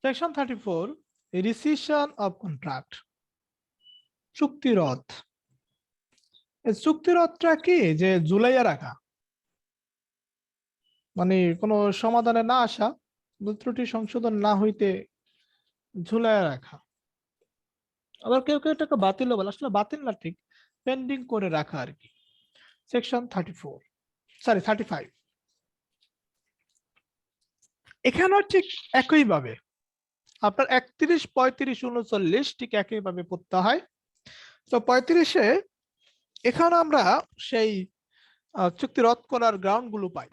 Section 34, rescission of contract, চুক্তিরদ। এই চুক্তিরদটা কি, যে ঝুলাইয়া রাখা, মানে কোনো সমাধানে না আসা, ত্রুটি সংশোধন না হইতে ঝুলাইয়া রাখা। আবার কেউ কেউ এটাকে বাতিলও বলে, আসলে বাতিল না, ঠিক পেন্ডিং করে রাখা আর কি। সেকশন 35, এখানেও ঠিক একইভাবে আপনার 31, 35, 39 ঠিক একইভাবে পড়তে হয়। তো 35-এ এখানে আমরা সেই চুক্তি রদ করার গ্রাউন্ড গুলো পাই।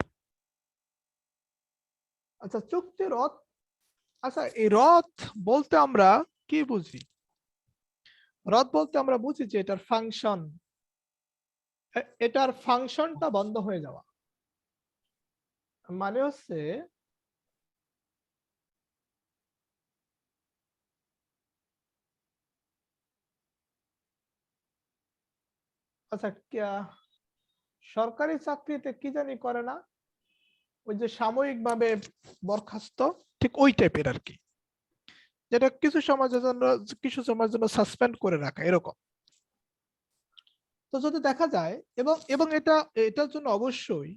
আচ্ছা, চুক্তি রদ, আচ্ছা এই রদ বলতে আমরা কি বুঝি? রদ বলতে আমরা বুঝি যে এটার ফাংশনটা বন্ধ হয়ে যাওয়া, মানে হচ্ছে আচ্ছা সরকারি চাকরিতে কি জানি করে না, ওই যে সাময়িকভাবে বরখাস্ত, ঠিক ওই টাইপের আর কি, যেটা কিছু সময়ের জন্য সাসপেন্ড করে রাখা এরকম। তো যদি দেখা যায়, এবং এবং এটার জন্য অবশ্যই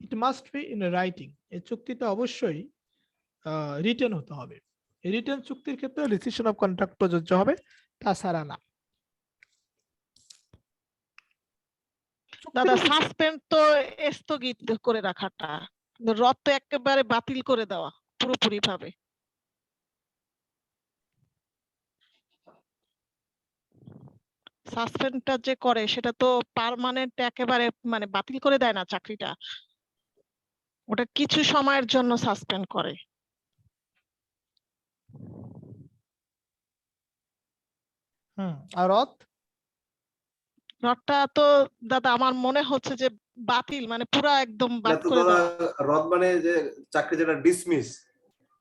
it must be in writing, এই চুক্তিটা অবশ্যই রিটেন হতে হবে। রিটেন চুক্তির ক্ষেত্রে রিসিশন অফ কন্ট্রাক্ট প্রযোজ্য হবে, তাছাড়া না। দাদা, সাসপেন্ড তো স্থগিত করে রাখাটা, রদ তো একেবারে বাতিল করে দেওয়া পুরোপুরি ভাবে। সাসপেন্ডটা যে করে সেটা তো পার্মানেন্ট একেবারে মানে বাতিল করে দেয় না চাকরিটা, ওটা কিছু সময়ের জন্য সাসপেন্ড করে। আর রদটা তো দাদা আমার মনে হচ্ছে যে বাতিল, মানে পুরা একদম বাদ করে দেওয়া। রদ মানে যে চাকরি যেটা ডিসমিস,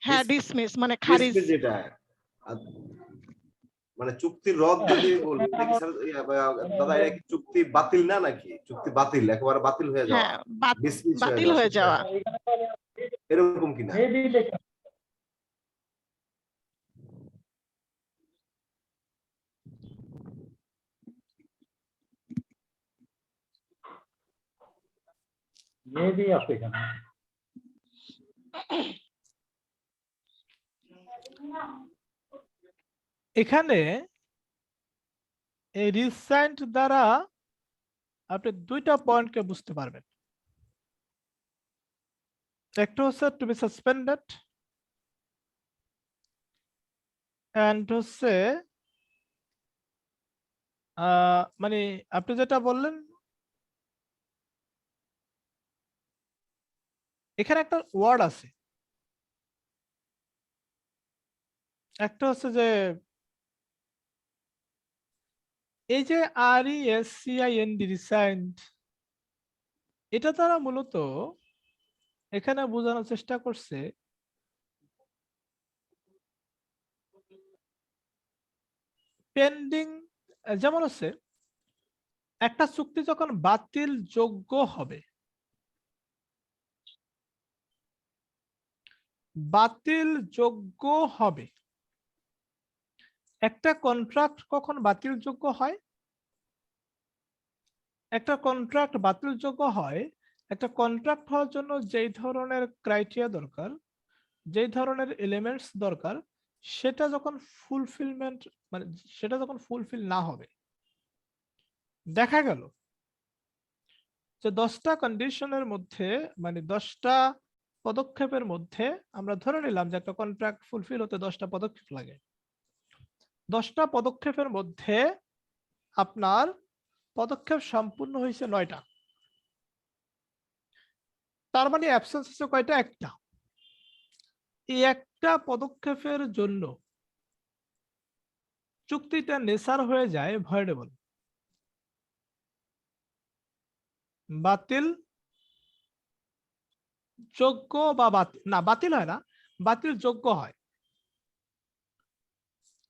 হ্যাঁ ডিসমিস মানে খারিজ যেটা মানে চুক্তির রদ যদি বলি, দাদা এটা কি চুক্তি বাতিল না, নাকি চুক্তি বাতিল একেবারে বাতিল হয়ে যাওয়া? হ্যাঁ বাতিল হয়ে যাওয়া এরকম কিনা? এখানে এই রিসেন্ট দ্বারা আপনি দুইটা পয়েন্টকে বুঝতে পারবেন। একটা হচ্ছে টু বি সাসপেন্ডেড, এন্ড হচ্ছে মানে আপনি যেটা বললেন, এখানে একটা ওয়ার্ড আছে, একটা হচ্ছে যে এই যে RESCIND রিসাইন্ড, এটা তারা মূলত এখানে বোঝানোর চেষ্টা করছে পেন্ডিং। যেমন হচ্ছে একটা চুক্তি যখন বাতিল যোগ্য হবে, বাতিল যোগ্য হবে, একটা কন্ট্রাক্ট কখন বাতিল যোগ্য হয়? একটা কন্ট্রাক্ট বাতিল যোগ্য হয় একটা কন্ট্রাক্ট হওয়ার জন্য যেই ধরনের ক্রাইটেরিয়া দরকার, যেই ধরনের এলিমেন্টস দরকার, সেটা যখন ফুলফিলমেন্ট, মানে সেটা যখন ফুলফিল না হবে। দেখা গেল যে 10টা কন্ডিশনের মধ্যে, মানে 10টা পদক্ষেপের মধ্যে আমরা ধরে নিলাম যে একটা কন্ট্রাক্ট ফুলফিল হতে 10টা পদক্ষেপ লাগে। 10টা পদক্ষেপের মধ্যে আপনার পদক্ষেপ সম্পূর্ণ হয়েছে 9টা, তার মানে অ্যাবসেন্স হচ্ছে কয়টা? একটা। এই একটা পদক্ষেপের জন্য চুক্তিটা নেচার হয়ে যায় ভয়েডেবল, বাতিল যোগ্য, বা বাতিল হয় না, বাতিল যোগ্য হয়।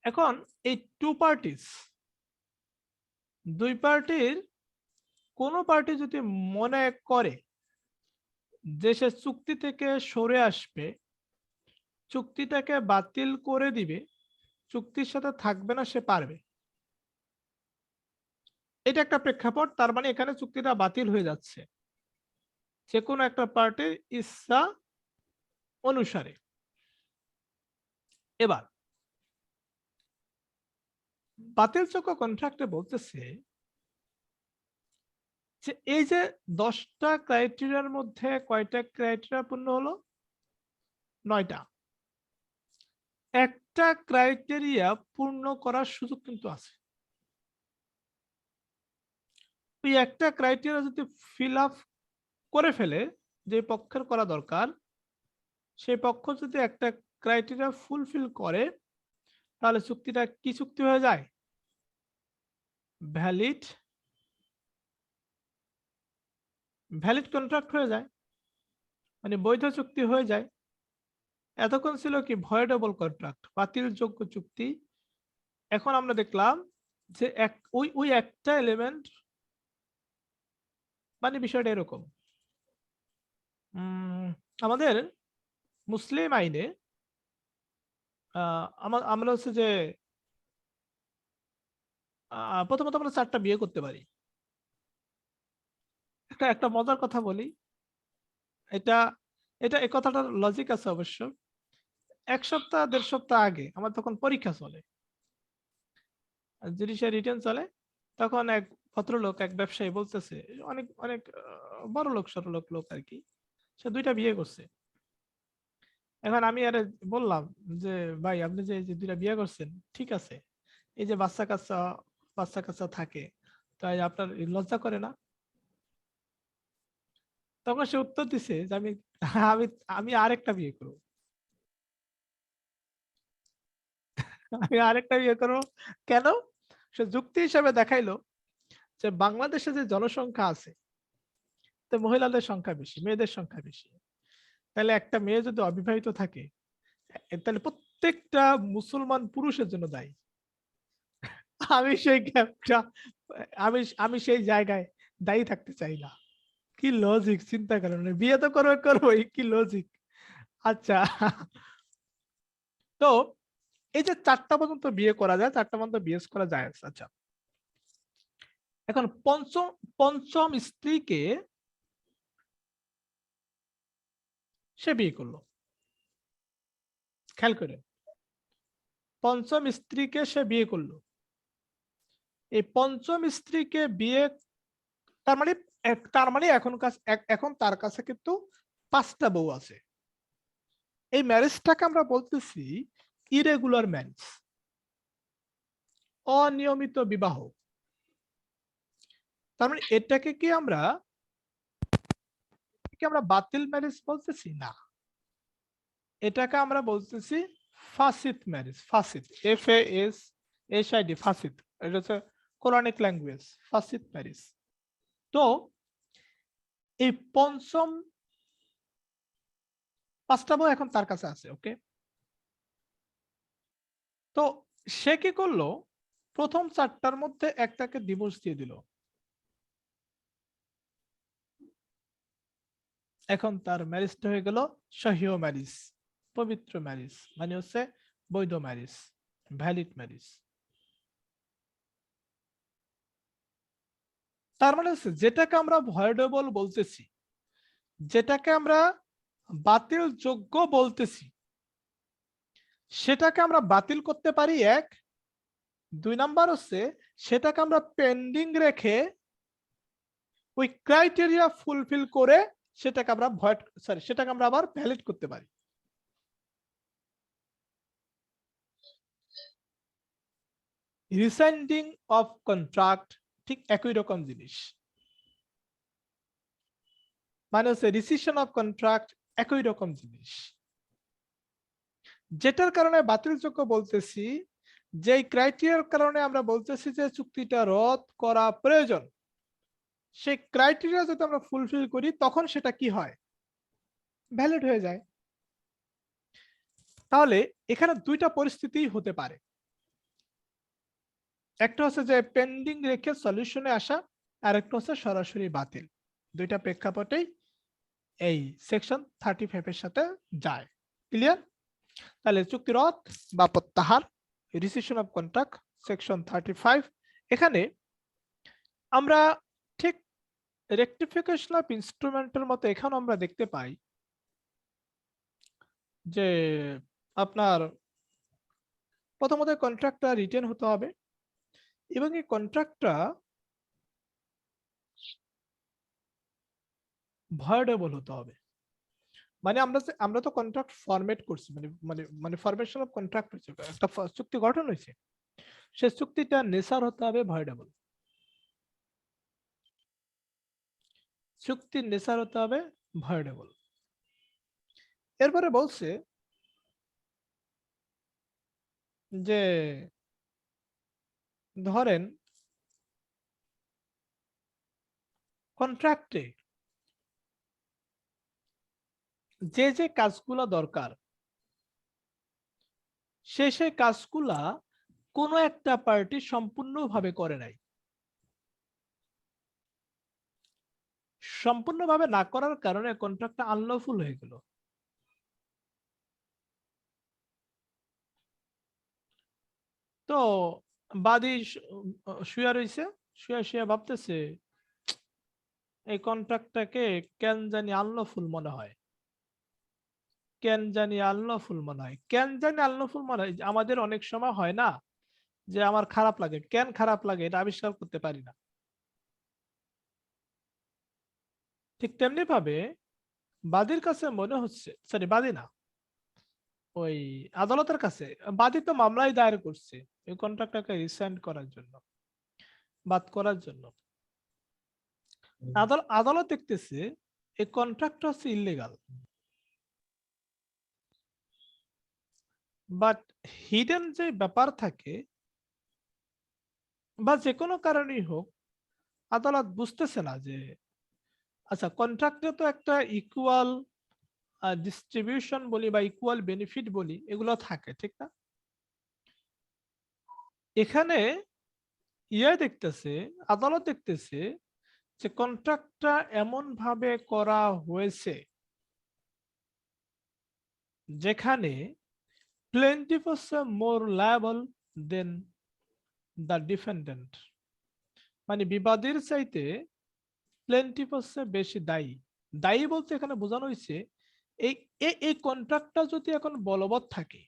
এখন এই দুই পার্টির কোনো পার্টি যদি মনে করে যে সে চুক্তি থেকে সরে আসবে, চুক্তিটাকে বাতিল করে দিবে, চুক্তির সাথে থাকবে না, সে পারবে। এটা একটা প্রেক্ষাপট, তার মানে এখানে চুক্তিটা বাতিল হয়ে যাচ্ছে যে কোনো একটা পার্টির ইচ্ছা অনুসারে। এবার বাতিলযোগ্য কন্ট্রাক্টে বলতেছে যে এই যে 10টা ক্রাইটেরিয়ার মধ্যে কয়টা ক্রাইটেরিয়া পূর্ণ হলো? 9টা। একটা ক্রাইটেরিয়া পূর্ণ করার সুযোগ কিন্তু আছে। ওই একটা ক্রাইটেরিয়া যদি ফিল আপ করে ফেলে, যে পক্ষের করা দরকার, সেই পক্ষ যদি একটা ক্রাইটেরিয়া ফুলফিল করে, তাহলে চুক্তিটা কি চুক্তি হয়ে যায়? ভ্যালিড ভ্যালিড কন্ট্রাক্ট হয়ে যায়, মানে বৈধ চুক্তি হয়ে যায়। এতক্ষণ ছিল কি ভয়েডেবল কন্ট্রাক্ট, বাতিলযোগ্য চুক্তি। এখন আমরা দেখলাম যে ওই একটা এলিমেন্ট, মানে বিষয়টা এরকম। আমাদের মুসলিম আইনে আমরা হচ্ছে যে প্রথমত আমরা 4টা বিয়ে করতে পারি। একটা মজার কথা বলি, এটা এটা এই কথাটার লজিক আছে অবশ্য। 1 সপ্তাহ 1.5 সপ্তাহ আগে আমার তখন পরীক্ষা চলে, জুডিশিয়াল রিটার্ন চলে, তখন এক ভদ্রলোক, এক ব্যবসায়ী বলতেছে, অনেক অনেক বড় লোক, সরলোক লোক আর কি, সে 2টা বিয়ে করছে। এখন আমি আরে বললাম যে ভাই, আপনি যে এই যে 2টা বিয়ে করছেন, ঠিক আছে, এই যে বাচ্চা কাচ্চা থাকে, তাই আপনার লজ্জা করে না? তখন সে উত্তর দিছে যে আমি আমি আমি আরেকটা বিয়ে করবো, আমি আরেকটা বিয়ে করবো। কেন? সে যুক্তি হিসেবে দেখাইলো যে বাংলাদেশে যে জনসংখ্যা আছে, তো মহিলাদের সংখ্যা বেশি, মেয়েদের সংখ্যা বেশি। তাহলে একটা মেয়ে যদি অবিবাহিত থাকে, তাহলে প্রত্যেকটা মুসলমান পুরুষের জন্য দায়ী। আমি সেই গ্যাপটা, আমি সেই জায়গায় দায়ী থাকতে চাই না। কি লজিক, চিন্তা করেন, বিয়ে তো করবো, কি লজিক। আচ্ছা, তো এই যে 4টা পর্যন্ত বিয়ে করা যায়, 4টা পর্যন্ত বিয়ে করা যায়। আচ্ছা, এখন পঞ্চম স্ত্রীকে সে বিয়ে করলো। খেয়াল করে, পঞ্চম স্ত্রীকে সে বিয়ে করলো। এই পঞ্চম স্ত্রীকে বিয়ে, তার মানে এখন তার কাছে কিন্তু 5টা বউ আছে। এই ম্যারেজটাকে আমরা বলতেছি ইরেগুলার ম্যারেজ, অনিয়মিত বিবাহ। তার মানে এটাকে কি আমরা বাতিল ম্যারেজ বলতেছি না, এটাকে আমরা বলতেছি ফাসিদ ম্যারেজ। ফাসিদ, FASHID, ফাসিদ, এটা হচ্ছে কোরআনিক ল্যাঙ্গুয়েজ, ফাসিদ ম্যারেজ। তো এই পঞ্চম 5টা বউ এখন তার কাছে আছে, ওকে। তো সে কি করলো, প্রথম 4টার মধ্যে একটাকে ডিভোর্স দিয়ে দিল। এখন তার ম্যারেজটা হয়ে গেল সহিহ ম্যারেজ, পবিত্র ম্যারেজ, মানে হচ্ছে বৈধ ম্যারেজ, ভ্যালিড ম্যারেজ। তার মানে হচ্ছে যেটাকে আমরা ভয়েডেবল বলতেছি, যেটাকে আমরা বাতিল যোগ্য বলতেছি, সেটাকে আমরা বাতিল করতে পারি 1। 2 নাম্বার হচ্ছে সেটাকে আমরা পেন্ডিং রেখে ওই ক্রাইটেরিয়া ফুলফিল করে সেটাকে আমরা আবার ভ্যালিড করতে পারি। রিসাইন্ডিং অফ কন্ট্রাক্ট ঠিক একই রকম জিনিস, মানে হচ্ছে রিসিশন অফ কন্ট্রাক্ট একই রকম জিনিস। যেটার কারণে বাতিলযোগ্য বলতেছি, যে ক্রাইটেরিয়ার কারণে আমরা বলতেছি যে চুক্তিটা রদ করা প্রয়োজন, সেই ক্রাইটেরিয়া যদি আমরা ফুলফিল করি, তখন সেটা কি হয়? ভ্যালিড হয়ে যায়। তাহলে এখানে 2টা পরিস্থিতি হতে পারে। একটা হচ্ছে যে পেন্ডিং রেখে সলিউশনে আসা, আর একটা হচ্ছে সরাসরি বাতিল। 2টা প্রেক্ষাপটেই এই সেকশন 35 এর সাথে যায়। ক্লিয়ার? তাহলে চুক্তি রদ বা প্রত্যাহার, রিসিশন অফ কন্ট্রাক্ট, সেকশন 35। এখানে আমরা ঠিক রেকটিফিকেশন অফ ইনস্ট্রুমেন্টের মতো এখানে আমরা দেখতে পাই যে আপনার প্রথমত কন্ট্রাক্টটা রিটেন হতে হবে এবং এই কন্ট্রাক্টটা ভয়েডেবল হতে হবে। মানে আমরা তো কন্ট্রাক্ট ফরম্যাট করছি, মানে মানে মানে ফরমেশন অফ কন্ট্রাক্ট হয়েছে, একটা চুক্তি গঠন হয়েছে, সেই চুক্তিটা নেচার হতে হবে ভয়েডেবল, চুক্তির নেচার হতে হবে ভয়েডেবল। এরপরে বলছে যে ধরেন কন্ট্রাক্টে যে যে কাজগুলো দরকার সেই কাজগুলা কোনো একটা পার্টি সম্পূর্ণভাবে করে নাই, সম্পূর্ণভাবে না করার কারণে কন্ট্রাক্টটা আনলফুল হয়ে গেল। তো বাদী শুয়া রইছে, শুয়া ভাবতেছে এই কন্ট্রাক্টটাকে কেন জানি আনলফুল মনে হয়, কেন জানি আনলফুল মনে হয়, কেন জানি আনলফুল মনে হয়। আমাদের অনেক সময় হয় না যে আমার খারাপ লাগে, কেন খারাপ লাগে এটা আবিষ্কার করতে পারি না। ঠিক তেমনি ভাবে বাদীর কাছে মনে হচ্ছে, সরি বাদী না, ওই আদালতের কাছে, বাদী তো মামলাই দায়ের করছে এই কন্ট্রাক্টটাকে রিসাইন করার জন্য, বাদ করার জন্য। আদালত দেখতেছে এই কন্ট্রাক্ট হচ্ছে ইল্লিগাল, বাট হিডেন যে ব্যাপার থাকে বা যে কোনো কারণেই হোক, আদালত বুঝতেছে না যে আচ্ছা কন্ট্রাক্টে তো একটা ইকুয়াল ডিস্ট্রিবিউশন বলি বা ইকুয়াল বেনিফিট বলি এগুলো থাকে, ঠিক না? এখানে দেখতেছে, আদালত দেখতেছে যে কন্ট্রাক্টটা এমন ভাবে করা হয়েছে যেখানে প্লেন্টিফ হচ্ছে মোর লায়াবল দেন দ্য ডিফেন্ডেন্ট, মানে বিবাদীর চাইতে প্লেন্টিফ হচ্ছে বেশি দায়ী। দায়ী বলতে এখানে বোঝানো হয়েছে এই এই কন্ট্রাক্টটা যদি এখন বলবৎ থাকে,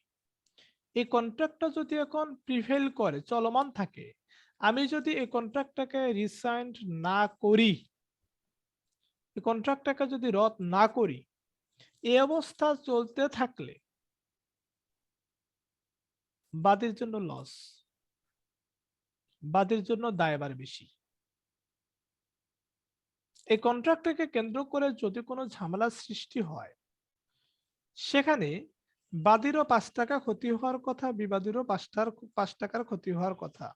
এই কন্ট্রাক্টটা যদি এখন প্রিভেল করে চলমান থাকে, আমি যদি এই কন্ট্রাক্টটাকে রিসাইন না করি, এই কন্ট্রাক্টটাকে যদি রদ না করি, এই অবস্থা চলতে থাকলে বাদীর জন্য লস, বাদীর জন্য দায়ভার বেশি। এই কন্ট্রাক্টটাকে কেন্দ্র করে যদি কোনো ঝামেলা সৃষ্টি হয়, সেখানে বাদীরও 5 টাকা ক্ষতি হওয়ার কথা, বিবাদীরও 5 টাকার ক্ষতি হওয়ার কথা,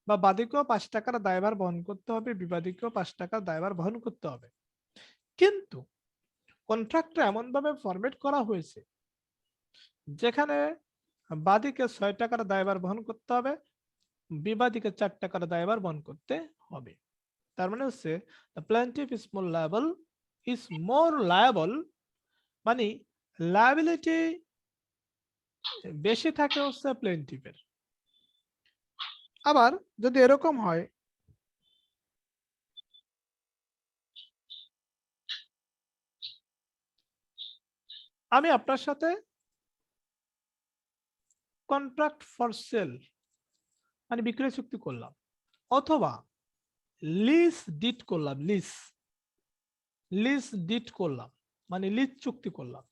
বা বাদীকেও 5 টাকার দায়ভার বহন করতে হবে, বিবাদীকেও 5 টাকার দায়ভার বহন করতে হবে। কিন্তু কন্ট্রাক্টটা এমন ভাবে ফরম্যাট করা হয়েছে যেখানে বাদীকে 6 টাকার দায়ভার বহন করতে হবে, বিবাদীকে 4 টাকার দায়ভার বহন করতে হবে। তার মানে হচ্ছে the plaintiff is more liable, মানে লায়াবিলিটি বেশি থাকে হচ্ছে প্লেন্টিফের। আবার যদি এরকম হয় আমি আপনার সাথে কন্ট্রাক্ট ফর সেল মানে বিক্রয় চুক্তি করলাম, অথবা লিজ ডিড করলাম, লিজ ডিড করলাম মানে লিজ চুক্তি করলাম,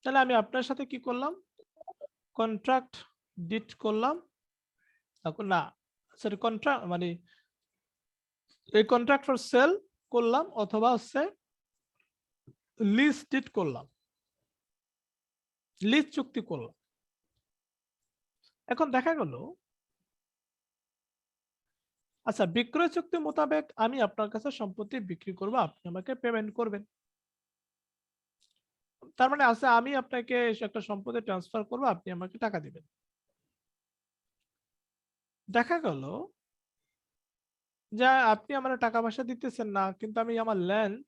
তাহলে আমি আপনার সাথে কি করলাম, কন্ট্রাক্ট ডিড করলাম না, সরি কন্ট্রাক্ট মানে এই কন্ট্রাক্ট ফর সেল করলাম অথবা হচ্ছে লিজ ডিড করলাম, লিজ চুক্তি করলাম। এখন দেখা গেল আচ্ছা বিক্রয় চুক্তি মোতাবেক আমি আপনার কাছে সম্পত্তি বিক্রি করব, আপনি আমাকে পেমেন্ট করবেন। তার মানে আছে আমি আপনাকে একটা সম্পত্তি ট্রান্সফার করব, আপনি আমাকে টাকা দিবেন। দেখা গেল যে আপনি আমার টাকা পয়সা দিতেছেন না, কিন্তু আমি আমার ল্যান্ড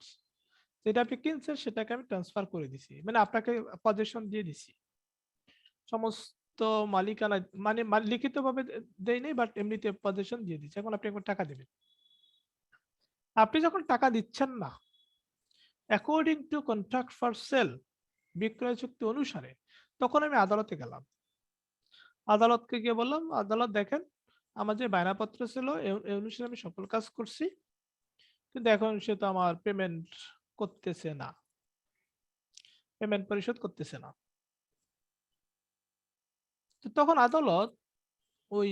যেটা আপনি কিনছেন সেটাকে আমি ট্রান্সফার করে দিছি, মানে আপনাকে পজেশন দিয়ে দিছি, সমস্ত মালিকানা, মানে লিখিত ভাবে দেই নাই, বাট এমনিতে পজেশন দিয়ে দিচ্ছি। এখন আপনি একবার টাকা দিবেন। আপনি যখন টাকা দিচ্ছেন না, according to contract for sale, বিক্রয় চুক্তি অনুসারে, তখন আমি আদালতে গেলাম। আদালতকে গিয়ে বললাম, আদালত দেখেন আমার যে বায়নাপত্র ছিল এই অনুসারে আমি সকল কাজ করছি, কিন্তু এখন সে তো আমার পেমেন্ট করতেছে না, পেমেন্ট পরিশোধ করতেছে না। তো তখন আদালত ওই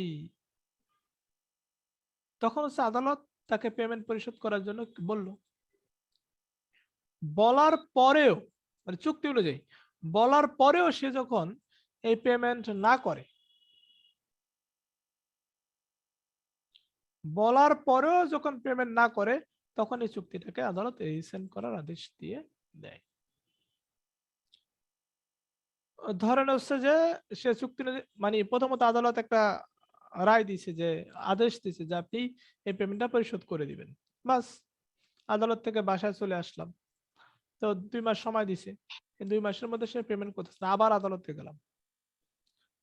তখন হচ্ছে আদালত তাকে পেমেন্ট পরিশোধ করার জন্য বললো। বলার পরেও, মানে চুক্তি অনুযায়ী বলার পরেও সে যখন এই পেমেন্ট না করে, বলার পরেও যখন পেমেন্ট না করে, তখন এই চুক্তিটাকে আদালত রিসেন্ড করার আদেশ দিয়ে দেয়। ধরেন হচ্ছে যে সে চুক্তি মানে প্রথমত আদালত একটা রায় দিছে, যে আদেশ দিছে যে আপনি এই পেমেন্টটা পরিশোধ করে দিবেন। বাস, আদালত থেকে বাসায় চলে আসলাম। তো 2 মাস সময় দিছে, 2 মাসের মধ্যে সে পেমেন্ট করতেছে না। আবার আদালতে গেলাম,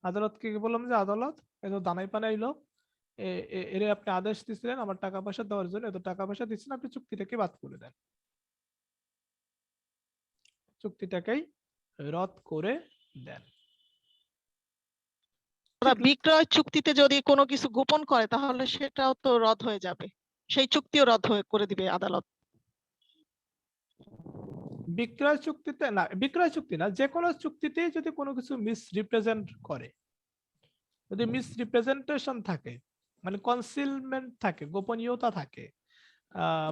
আদালতকে বললাম যে আদালত এত দানাই পানাই লোক, এর আপনি আদেশ দিছিলেন আমার টাকা পয়সা দেওয়ার জন্য, এত টাকা পয়সা দিচ্ছেন, আপনি চুক্তিটাকে বাদ করে দেন, চুক্তিটাকেই রদ করে দেন। বিক্রয় চুক্তিতে যদি কোনো কিছু গোপন করে তাহলে সেটাও তো রদ হয়ে যাবে, সেই চুক্তিও রদ করে দিবে আদালত। বিক্রয় চুক্তিতে না, বিক্রয় চুক্তি না, যে কোনো চুক্তিতে যদি কোনো কিছু মিসরিপ্রেজেন্ট করে, যদি মিসরিপ্রেজেন্টেশন থাকে, মানে কনসিলমেন্ট থাকে, গোপনীয়তা থাকে,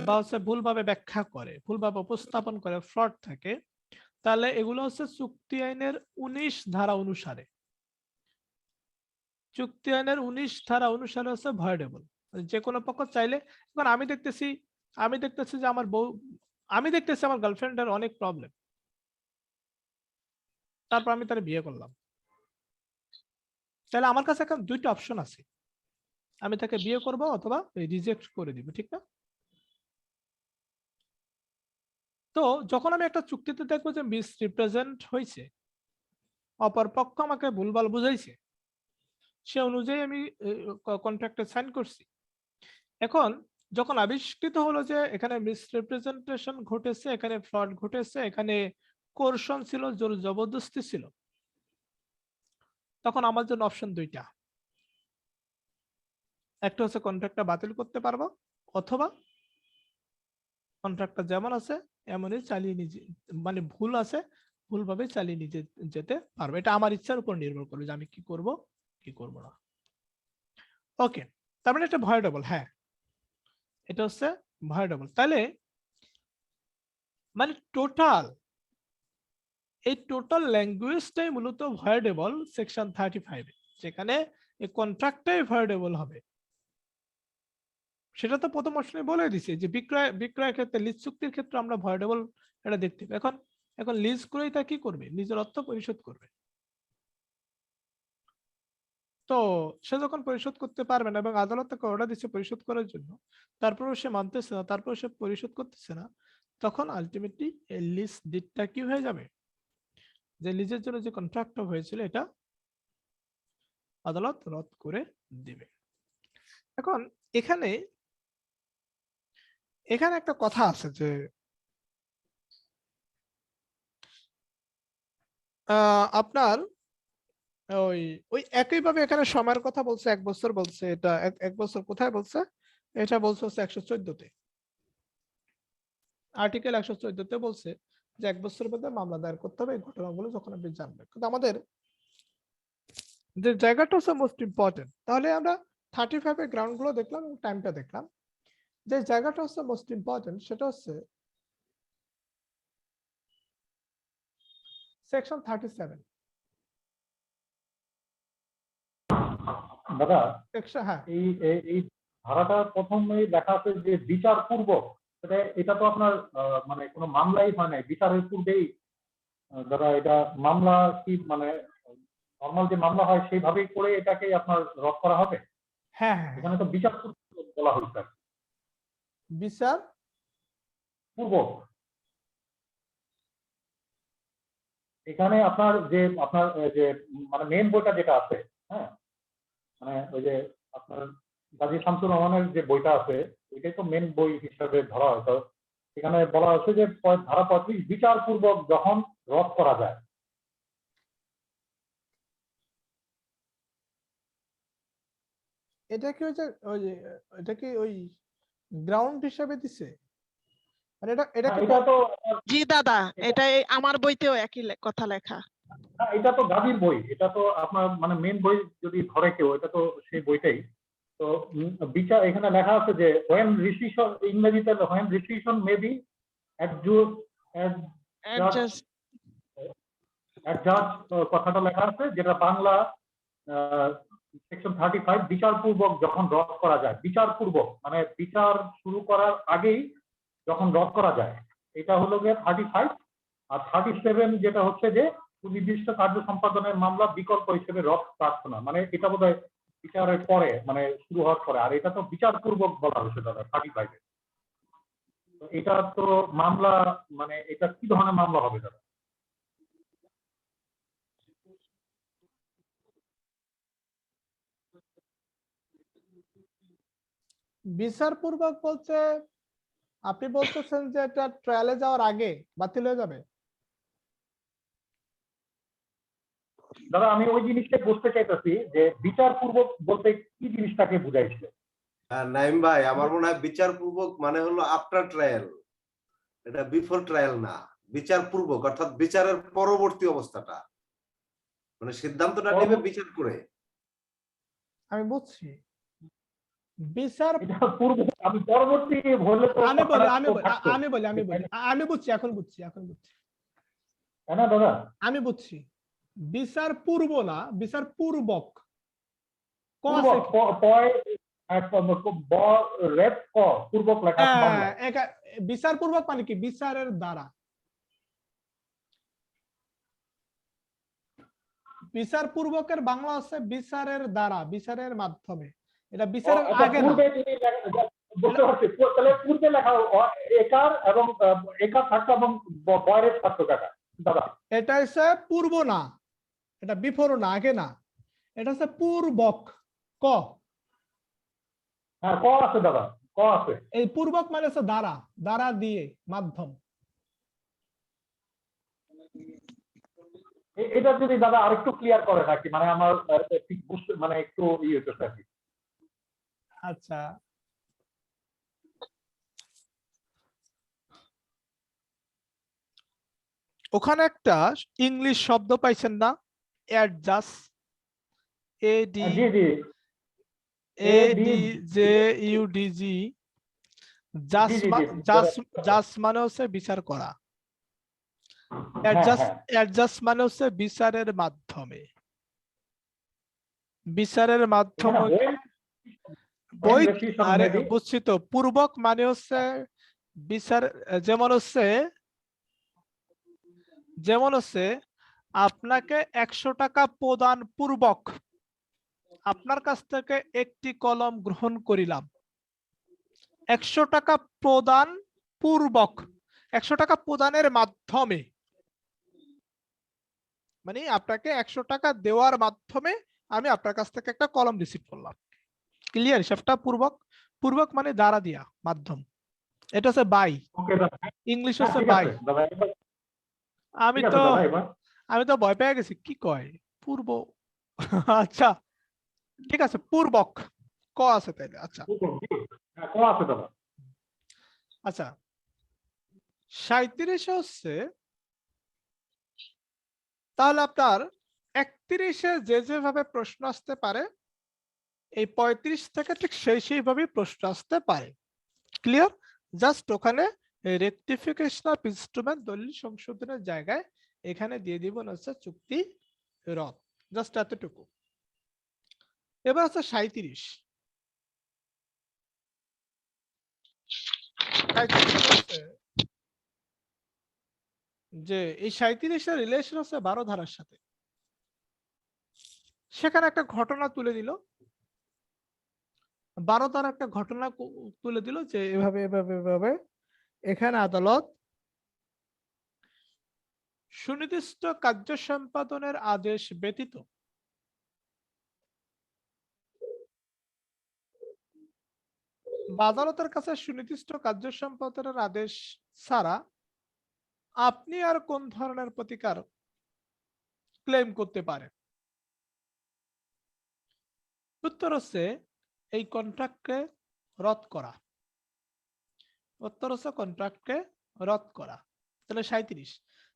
বা হচ্ছে ভুলভাবে ব্যাখ্যা করে, ভুলভাবে উপস্থাপন করে, ফ্রড থাকে, তাহলে এগুলো হচ্ছে চুক্তি আইনের 19 ধারা অনুসারে, চুক্তি আইনের 19 ধারা অনুসারে হচ্ছে ভয়েডেবল। যে কোনো পক্ষ চাইলে, এখন আমি দেখতেছি যে আমার বউ, আমি দেখতেছি আমার গার্লফ্রেন্ডের অনেক প্রবলেম, তারপর আমি তার বিয়ে করলাম, তাহলে আমার কাছে এখন 2টা অপশন আছে, আমি তাকে বিয়ে করব অথবা রিজেক্ট করে দিব, ঠিক না? তো যখন আমি একটা চুক্তিতে দেখবো যে মিসরিপ্রেজেন্ট হয়েছে, অপর পক্ষ আমাকে ভুলভাল বুঝাইছে, সে অনুযায়ী আমি কন্ট্রাক্টে সাইন করছি। এখন যখন আবিষ্কৃত হলো যে এখানে মিসরিপ্রেজেন্টেশন ঘটেছে, এখানে ফ্রড ঘটেছে, এখানে কোরশন ছিল, জোর জবরদস্তি ছিল, তখন আমার জন্য অপশন 2টা। একটা হচ্ছে কন্ট্রাক্টটা বাতিল করতে পারবো, অথবা কন্ট্রাক্টটা যেমন আছে এমনই চালিয়ে নিয়ে মানে ভুল আছে, ভুলভাবে চালিয়ে নিয়ে যেতে পারবো। এটা আমার ইচ্ছার উপর নির্ভর করবে যে আমি কি করব কি করব না। ওকে, তার মানে এটা ভয়েডেবল। হ্যাঁ, এটা হচ্ছে ভয়েডেবল। তাহলে মানে এই টোটাল ল্যাঙ্গুয়েজটাই মূলত ভয়েডেবল সেকশন 35, যেখানে এই কন্ট্রাক্টটাই ভয়েডেবল হবে। সেটা তো প্রথম অপশনে বলে দিছে যে বিক্রয়ের ক্ষেত্রে, লিজ চুক্তির ক্ষেত্রে আমরা ভয়েডেবল এটা দেখতে পাই। এখন লিজ ক্রয়িতা কি করবে? নিজের অর্থ পরিশোধ করবে। তো সে যখন পরিশোধ করতে পারবে না এবং আদালত তাকে অর্ডার দিচ্ছে পরিশোধ করার জন্য, তারপরেও সে মানতেছে না, তারপরেও সে পরিশোধ করতেছে না, তখন আলটিমেটলি এই লিজ ডিডটা কি হয়ে যাবে? যে লিজের জন্য যে কন্ট্রাক্টটা হয়েছিল এটা আদালত রদ করে দিবে। এখন এখানে একটা কথা আছে যে আপনার ওই ওই একইভাবে এখানে সময়ের কথা বলছে, 1 বছর বলছে, এটা 1 বছর কোথায় বলছে? এটা বলছে হচ্ছে 114-তে, আর্টিকেল 114-তে বলছে যে 1 বছরের মধ্যে মামলা দায়ের করতে হবে এই ঘটনাগুলো যখন আপনি জানবেন। কিন্তু আমাদের যে জায়গাটা হচ্ছে মোস্ট ইম্পর্টেন্ট, তাহলে আমরা 35 এর গ্রাউন্ড গুলো দেখলাম এবং টাইমটা দেখলাম। যে জায়গাটা হচ্ছে মোস্ট ইম্পর্টেন্ট সেটা হচ্ছে সেকশন 37। দাদা, হ্যাঁ, এই এই ধারাটা প্রথমেই দেখা আছে যে বিচার পূর্বক, এটা তো আপনার মানে কোনো মামলাই হয় নাই, বিচারের পূর্বেই দাদা এটা মামলা কি মানে নর্মাল যে মামলা হয় সেইভাবেই করে এটাকে আপনার রদ করা হবে? হ্যাঁ, হ্যাঁ, এখানে তো বিচার পূর্বক বলা হয়েছে, বিচার পূর্বক। এখানে আপনার যে মানে মেন বইটা যেটা আছে, হ্যাঁ, মানে ওই যে আপনার গাজী শামসুর রহমানের যে বইটা আছে এটাই তো মেন বই হিসাবে ধরা হয়। তো এখানে বলা হচ্ছে যে ধারা 35 বিচারপূর্বক যখন রদ করা যায়। এটা কি এটা কি ওই গ্রাউন্ড হিসাবে দিছে? মানে এটা কি এটা তো জি দাদা, এটা আমার বইতেও একই কথা লেখা। এটা তো গাজীর বই, এটা তো আপনার মানে মেন বই যদি ধরে কেউ, এটা তো সেই বইটাই। তো বিচার এখানে লেখা আছে যে when rescission, ইংরেজিতে when rescission may be Adjust adjudged, কথাটা লেখা আছে, যেটা বাংলা সেকশন 35 বিচারপূর্বক যখন রদ করা যায়। বিচারপূর্বক মানে বিচার শুরু করার আগেই যখন রদ করা যায়, এটা হলো গিয়ে 35। আর 37 যেটা হচ্ছে যে সুনির্দিষ্ট কার্য সম্পাদনের মামলা বিকল্প হিসেবে রদ প্রার্থনা, মানে এটা বোধহয় বিচারের পরে মানে শুরু হওয়ার পরে। আর এটা তো বিচারপূর্বক বলা হয়েছে দাদা 35। এটা তো মামলা, মানে এটা কি ধরনের মামলা হবে দাদা? বিচারপূর্বক বলতে আপনি বলতেছেন যে এটা ট্রায়ালে যাওয়ার আগে বাতিল হয়ে যাবে? দাদা আমি ওই জিনিসটা বুঝতে চাইতেছি যে বিচারপূর্বক বলতে কি জিনিসটাকে বুঝাইছে। নাইম ভাই, আমার মনে হয় বিচারপূর্বক মানে হলো আফটার ট্রায়াল, এটা বিফোর ট্রায়াল না। বিচারপূর্বক অর্থাৎ বিচারের পরবর্তী অবস্থাটা, মানে সিদ্ধান্তটা নেবে বিচার করে। আমি বুঝছি বিচার, এটা পূর্ব, আমি পরবর্তী বললে তো আমি বুঝছি, এখন বুঝছি তাই না দাদা? আমি বুঝছি। বিচার পূর্ব না, বিচার পূর্বক। পূর্বক লেখা আছে বাংলা। বিচার পূর্বক মানে কি? বিচারের দ্বারা। বিচার পূর্বকের বাংলা আছে বিচারের দ্বারা, বিচারের মাধ্যমে। এটা বিচারের আগে না। বুঝতে পারছি, তাহলে পূর্বে লেখা একার এবং একার থাকতো এবং বয়ের থাকতো কাকা দাদা। এটা হচ্ছে পূর্ব না, এটা বিফোর না, আগে না। এটা হচ্ছে পূর্বক। ক, হ্যাঁ ক আছে দাদা, ক আছে। এই পূর্বক মানে হচ্ছে দ্বারা, দ্বারা দিয়ে, মাধ্যম। এটা যদি দাদা আরেকটু ক্লিয়ার করে নাকি, মানে আমার ঠিক বুঝতে মানে একটু ইয়ে হচ্ছে আর কি। আচ্ছা, ওখানে একটা ইংলিশ শব্দ পাইছেন না? Adjust, ADJUDG। জাস্ট মানে হচ্ছে বিচার করা, অ্যাডজাস্ট মানে হচ্ছে বিচারের মাধ্যমে। বিচারের মাধ্যমে আরে বুঝছি তো। পূর্বক মানে হচ্ছে বিচার, যেমন হচ্ছে আপনাকে 100 টাকা প্রদান পূর্বক আপনার কাছ থেকে একটি কলম গ্রহণ করিলাম। 100 টাকা প্রদান পূর্বক, 100 টাকা প্রদানের মাধ্যমে, মানে আপনাকে 100 টাকা দেওয়ার মাধ্যমে আমি আপনার কাছ থেকে একটা কলম রিসিভ করলাম। ক্লিয়ার হিসাবটা? পূর্বক মানে দ্বারা দিয়া, মাধ্যম। এটা হচ্ছে বাই, ইংলিশ হচ্ছে বাই। আমি তো ভয় পেয়ে গেছি, কি কয় পূর্ব। আচ্ছা ঠিক আছে, পূর্বক ক আছে তাইলে। আচ্ছা আচ্ছা, 37 হচ্ছে তাহলে আপনার 31-এ যেভাবে প্রশ্ন আসতে পারে, এই 35 থেকে ঠিক সেইভাবে প্রশ্ন আসতে পারে। ক্লিয়ার? জাস্ট ওখানে রেকটিফিকেশন অফ ইনস্ট্রুমেন্ট দলিল সংশোধনের জায়গায় এখানে দিয়ে দিব হচ্ছে চুক্তি রদ, জাস্ট এতটুকু। এবার হচ্ছে 37। যে এই 37-এর রিলেশন হচ্ছে 12 ধারার সাথে। সেখানে একটা ঘটনা তুলে দিল, 12 ধারা একটা ঘটনা তুলে দিল যে এভাবে এভাবে এভাবে এখানে আদালত সুনির্দিষ্ট কার্য সম্পাদনের আদেশ ব্যতীত বা আদালতের কাছে সুনির্দিষ্ট কার্য সম্পাদনের আদেশ ছাড়া আপনি আর কোন ধরনের প্রতিকার ক্লেম করতে পারেন? উত্তর হচ্ছে এই কন্ট্রাক্টকে রদ করা। উত্তর হচ্ছে কন্ট্রাক্টকে রদ করা। তাহলে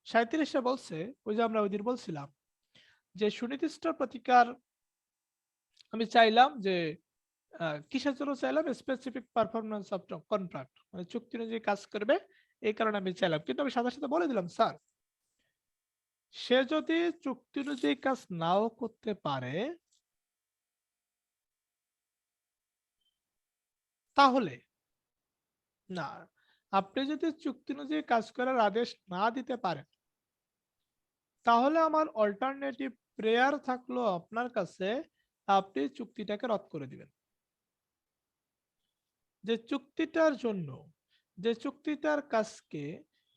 37 বলছে, ওই যে আমরা ওই দিন বলছিলাম যে সুনির্দিষ্ট প্রতিকার আমি চাইলাম যে কিসের জন্য চাইলাম, স্পেসিফিক পারফরমেন্স অফ কন্ট্রাক্ট, মানে চুক্তি অনুযায়ী কাজ করবে এই কারণে আমি চাইলাম। কিন্তু আমি সাথে সাথে বলে দিলাম, স্যার সে যদি চুক্তি অনুযায়ী কাজ নাও করতে পারে তাহলে না, আপনি যদি চুক্তি অনুযায়ী কাজ করার আদেশ না দিতে পারেন তাহলে আমার অল্টারনেটিভ প্রেয়ার থাকলো আপনার কাছে, আপনি চুক্তিটাকে রদ করে দিবেন। যে চুক্তিটার জন্য, যে চুক্তিটার কাজকে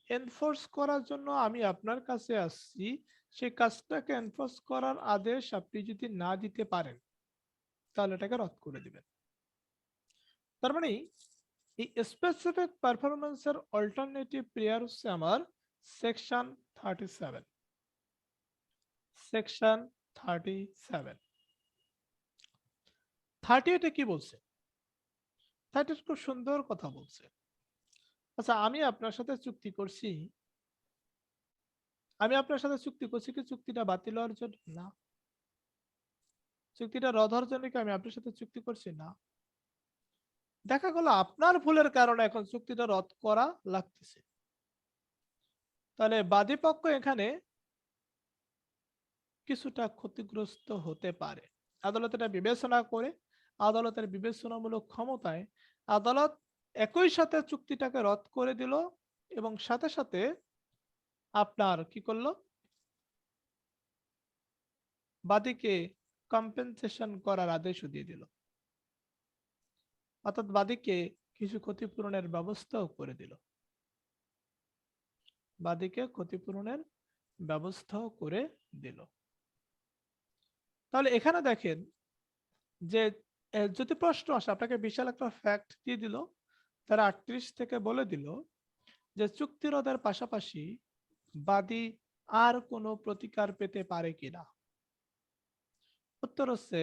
এনফোর্স করার জন্য আমি আপনার কাছে আসছি, সেই কাজটাকে এনফোর্স করার আদেশ আপনি যদি না দিতে পারেন তাহলে এটাকে রদ করে দিবেন। তার মানে এই স্পেসিফিক পারফরমেন্সের অল্টারনেটিভ প্রেয়ার হচ্ছে আমার সেকশন 37। সেকশন 37 38 কি বলছে? 38 খুব সুন্দর কথা বলছে। আচ্ছা, আমি আপনার সাথে চুক্তি করছি কি চুক্তিটা বাতিল হওয়ার জন্য? না। চুক্তিটা রদ হওয়ার জন্য কি আমি আপনার সাথে চুক্তি করছি? না। দেখা গেল আপনার ভুলের কারণে এখন চুক্তিটা রদ করা লাগতেছে, তাহলে বাদী পক্ষ এখানে কিছুটা ক্ষতিগ্রস্ত হতে পারে। আদালত এটা বিবেচনা করে, আদালতের বিবেচনামূলক ক্ষমতায় আদালত একই সাথে চুক্তিটাকে রদ করে দিল এবং সাথে সাথে আপনার কি করলো, বাদীকে কম্পেনসেশন করার আদেশও দিয়ে দিল, অর্থাৎ বাদীকে কিছু ক্ষতিপূরণের ব্যবস্থাও করে দিল। বাদীকে ক্ষতিপূরণের ব্যবস্থাও করে দিল। তাহলে এখানে দেখেন যে যদি প্রশ্ন আসে, আপনাকে বিশাল একটা ফ্যাক্ট দিয়ে দিল, তারা 38 থেকে বলে দিল যে চুক্তি রদের পাশাপাশি বাদী আর কোনো প্রতিকার পেতে পারে কিনা। উত্তর হচ্ছে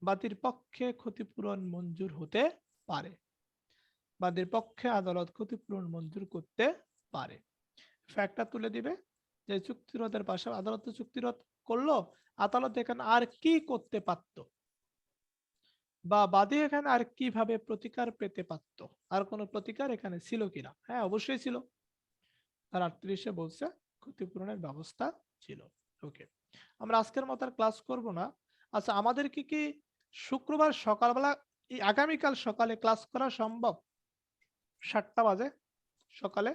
বাদীর পক্ষে ক্ষতিপূরণ মঞ্জুর হতে পারে। বাদীর পক্ষে আদালত ক্ষতিপূরণ মঞ্জুর করতে পারে। ফ্যাক্টটা তুলে দিবে যে চুক্তি রদের পাশাপাশি আদালত চুক্তি রদ করলো, আদালত এখানে আর কি করতে পারত বা বাদী এখানে আর কিভাবে প্রতিকার পেতে পারত, আর কোনো প্রতিকার এখানে ছিল কিনা? হ্যাঁ, অবশ্যই ছিল। তার 38 বলছে ক্ষতিপূরণের ব্যবস্থা ছিল। ওকে, আমরা আজকের মতো আর ক্লাস করব না। আচ্ছা, আমাদের কি শুক্রবার সকালবেলা, এই আগামীকাল সকালে ক্লাস করা সম্ভব? 7টা বাজে সকালে?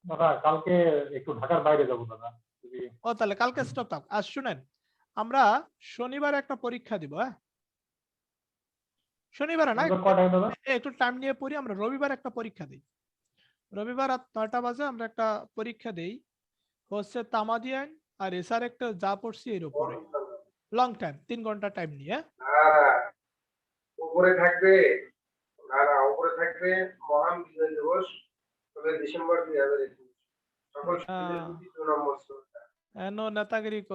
দাদা কালকে একটু ঢাকার বাইরে যাবো দাদা। ও তাহলে কালকে স্টপ থাক। আর শুনেন, আমরা শনিবার একটা পরীক্ষা দিব। হ্যাঁ, শনিবার না, কয়টায় দাদা? একটু টাইম নিয়ে পড়ি। আমরা রবিবার একটা পরীক্ষা দিই। রবিবার রাত 9টা বাজে আমরা একটা পরীক্ষা দেই, হচ্ছে তামাদি আইন আর এসআর একটা যা পড়ছি এর উপরে। লং টাইম, 3 ঘন্টা টাইম নিয়ে। উপরে থাকবে, উপরে থাকবে মহান বিজয় দিবস, তবে ডিসেম্বর 2021 সকল নেতাগিরি